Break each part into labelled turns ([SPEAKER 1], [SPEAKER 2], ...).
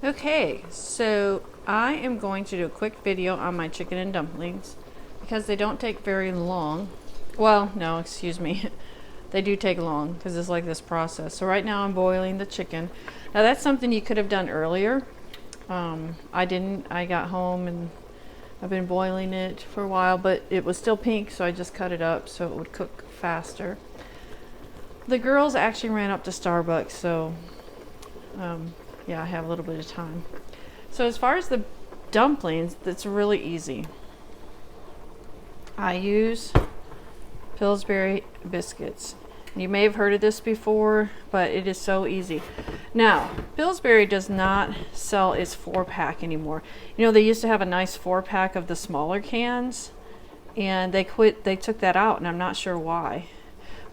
[SPEAKER 1] Okay, so I am going to do a quick video on my chicken and dumplings because they don't take very long. Well, no, excuse me. They do take long because it's like this process. So right now I'm boiling the chicken. Now that's something you could have done earlier. I didn't. I got home and I've been boiling it for a while, but it was still pink, so I just cut it up so it would cook faster. The girls actually ran up to Starbucks, so yeah, I have a little bit of time. So as far as the dumplings, that's really easy. I use Pillsbury biscuits. You may have heard of this before, but it is so easy. Now, Pillsbury does not sell its 4-pack anymore. You know, they used to have a nice 4-pack of the smaller cans, and they took that out, and I'm not sure why.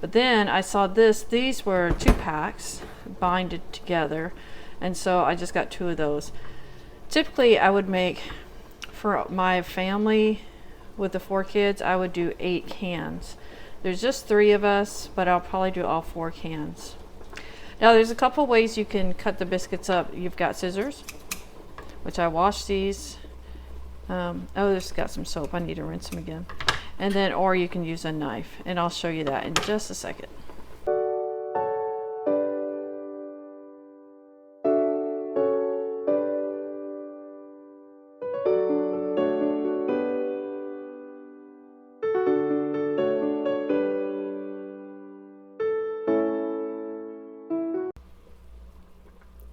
[SPEAKER 1] But then I saw these were 2-packs, binded together, and so I just got 2 of those. Typically, I would make, for my family with the 4 kids, I would do 8 cans. There's just 3 of us, but I'll probably do all 4 cans. Now there's a couple ways you can cut the biscuits up. You've got scissors, which I washed these. Oh, this got some soap. I need to rinse them again. And then, or you can use a knife, and I'll show you that in just a second.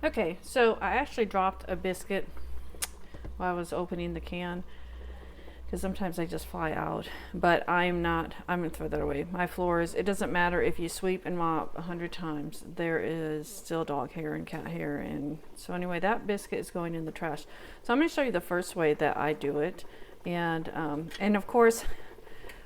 [SPEAKER 1] Okay, so I actually dropped a biscuit while I was opening the can because sometimes they just fly out, but I'm gonna throw that away. My floors, it doesn't matter if you sweep and mop 100 times, there is still dog hair and cat hair, and so anyway, that biscuit is going in the trash. So I'm going to show you the first way that I do it, and of course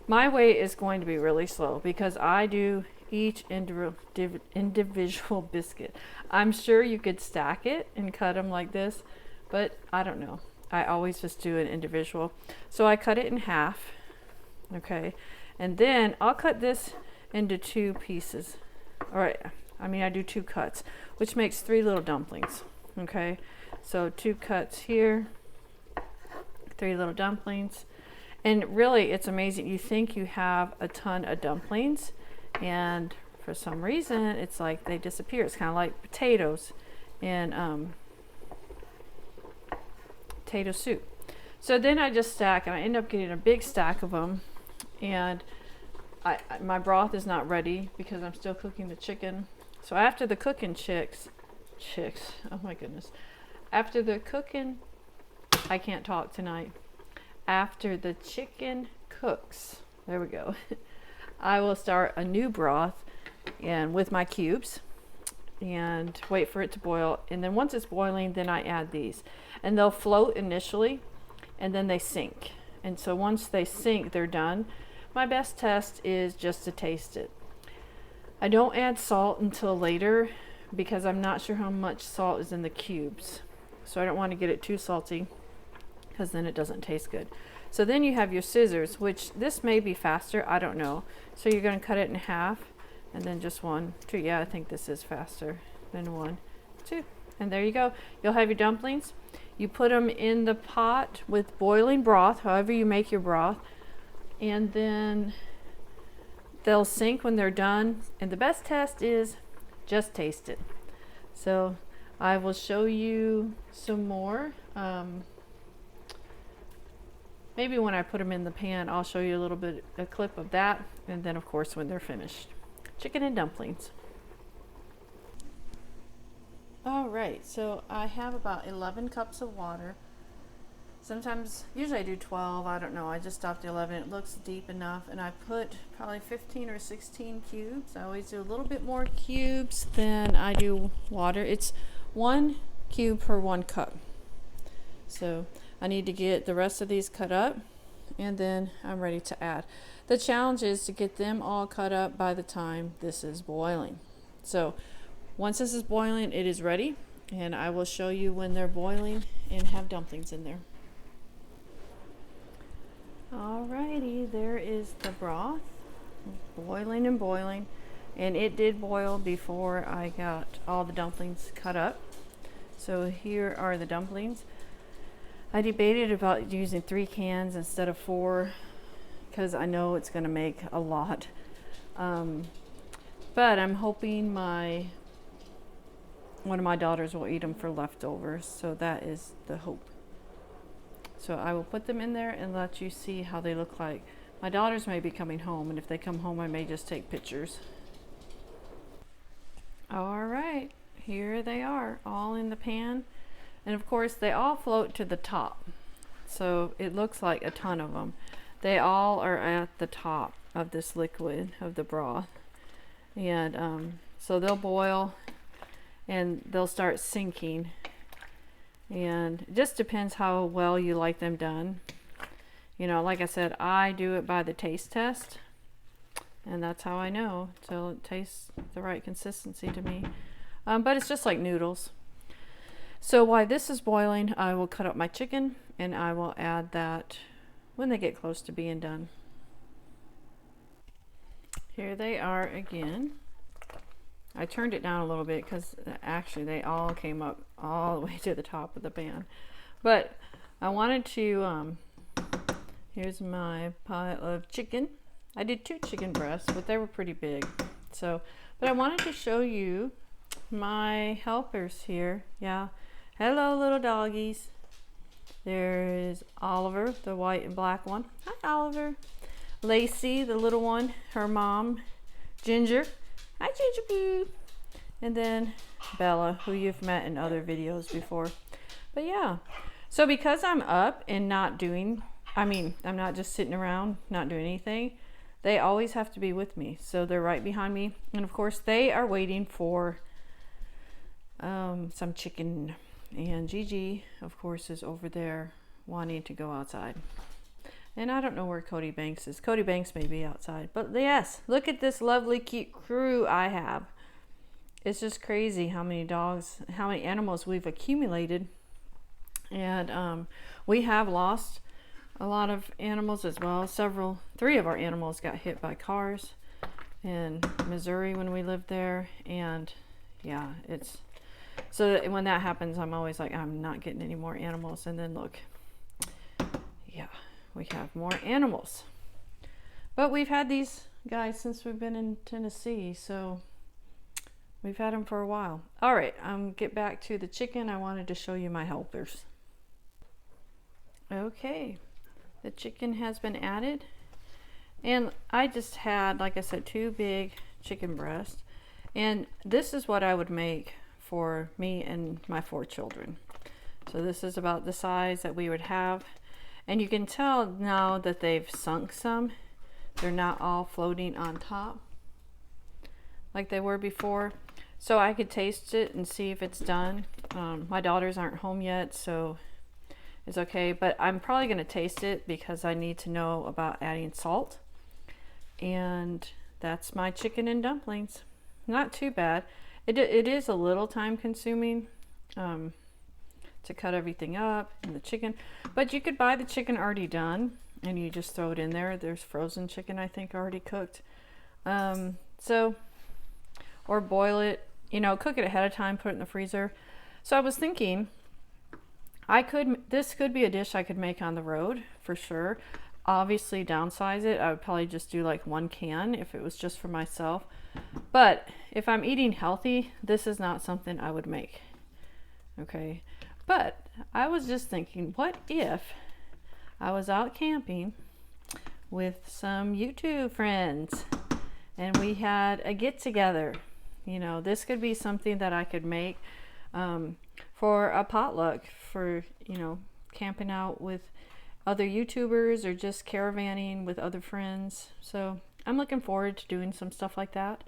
[SPEAKER 1] my way is going to be really slow because I do each individual biscuit. I'm sure you could stack it and cut them like this, but I don't know. I always just do an individual. So I cut it in half, okay? And then I'll cut this into 2 pieces. All right, I do 2 cuts, which makes 3 little dumplings, okay? So 2 cuts here, 3 little dumplings. And really, it's amazing. You think you have a ton of dumplings, and for some reason, it's like they disappear. It's kind of like potatoes and potato soup. So then I just stack, and I end up getting a big stack of them. And my broth is not ready because I'm still cooking the chicken. So after the cooking chicks, oh my goodness. After the cooking, I can't talk tonight. After the chicken cooks, there we go, I will start a new broth and with my cubes and wait for it to boil. And then once it's boiling, then I add these. And they'll float initially, and then they sink. And so once they sink, they're done. My best test is just to taste it. I don't add salt until later because I'm not sure how much salt is in the cubes. So I don't want to get it too salty because then it doesn't taste good. So then you have your scissors, which this may be faster, I don't know. So you're going to cut it in half, and then just 1, 2. Yeah, I think this is faster than 1, 2. And there you go. You'll have your dumplings. You put them in the pot with boiling broth, however you make your broth, and then they'll sink when they're done. And the best test is just taste it. So I will show you some more. Maybe when I put them in the pan, I'll show you a clip of that, and then of course when they're finished. Chicken and dumplings. All right, so I have about 11 cups of water. Usually I do 12, I don't know, I just stopped at 11. It looks deep enough, and I put probably 15 or 16 cubes. I always do a little bit more cubes than I do water. It's 1 cube per 1 cup. So I need to get the rest of these cut up, and then I'm ready to add. The challenge is to get them all cut up by the time this is boiling. So once this is boiling, it is ready, and I will show you when they're boiling and have dumplings in there. Alrighty, there is the broth, boiling and boiling, and it did boil before I got all the dumplings cut up. So here are the dumplings. I debated about using 3 cans instead of 4 because I know it's going to make a lot. But I'm hoping one of my daughters will eat them for leftovers. So that is the hope. So I will put them in there and let you see how they look like. My daughters may be coming home, and if they come home, I may just take pictures. All right, here they are, all in the pan. And of course, they all float to the top. So it looks like a ton of them. They all are at the top of this liquid, of the broth. And so they'll boil and they'll start sinking. And it just depends how well you like them done. You know, like I said, I do it by the taste test. And that's how I know, till it tastes the right consistency to me. But it's just like noodles. So while this is boiling, I will cut up my chicken and I will add that when they get close to being done. Here they are again. I turned it down a little bit because actually they all came up all the way to the top of the pan. But I wanted to, here's my pile of chicken. I did 2 chicken breasts, but they were pretty big. So, but I wanted to show you my helpers here. Yeah. Hello, little doggies. There is Oliver, the white and black one. Hi, Oliver. Lacey, the little one, her mom. Ginger. Hi, Ginger Boo. And then Bella, who you've met in other videos before. But yeah. So because I'm up and not doing, I'm not just sitting around, not doing anything. They always have to be with me. So they're right behind me. And of course, they are waiting for some chicken. And Gigi, of course, is over there wanting to go outside. And I don't know where Cody Banks is. Cody Banks may be outside. But yes, look at this lovely, cute crew I have. It's just crazy how many dogs, how many animals we've accumulated. And we have lost a lot of animals as well. 3 of our animals got hit by cars in Missouri when we lived there. And yeah, so when that happens, I'm always like, I'm not getting any more animals. And then look, yeah, we have more animals. But we've had these guys since we've been in Tennessee, so we've had them for a while. All right, get back to the chicken. I wanted to show you my helpers. Okay. The chicken has been added, and I just had, like I said, 2 big chicken breasts, and this is what I would make for me and my 4 children. So this is about the size that we would have, and you can tell now that they've sunk some. They're not all floating on top like they were before. So I could taste it and see if it's done. My daughters aren't home yet, so it's okay, but I'm probably going to taste it because I need to know about adding salt. And that's my chicken and dumplings. Not too bad. It is a little time consuming to cut everything up and the chicken, but you could buy the chicken already done and you just throw it in there. There's frozen chicken, I think, already cooked. So, or boil it, cook it ahead of time, put it in the freezer. So I was thinking, this could be a dish I could make on the road for sure. Obviously downsize it. I would probably just do like 1 can if it was just for myself. But if I'm eating healthy, this is not something I would make. Okay. But I was just thinking, what if I was out camping with some YouTube friends and we had a get together? This could be something that I could make for a potluck, for camping out with other YouTubers or just caravanning with other friends. So I'm looking forward to doing some stuff like that.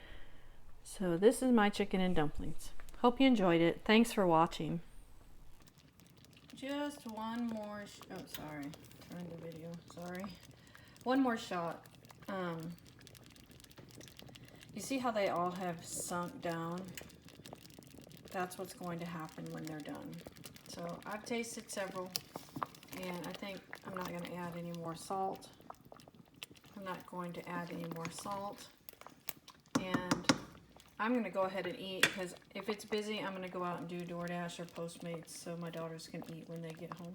[SPEAKER 1] So this is my chicken and dumplings. Hope you enjoyed it. Thanks for watching. Just one more oh, sorry, turn the video, sorry. One more shot. You see how they all have sunk down? That's what's going to happen when they're done. So I've tasted several, and I think I'm not going to add any more salt. I'm not going to add any more salt. And I'm going to go ahead and eat because if it's busy, I'm going to go out and do DoorDash or Postmates so my daughters can eat when they get home.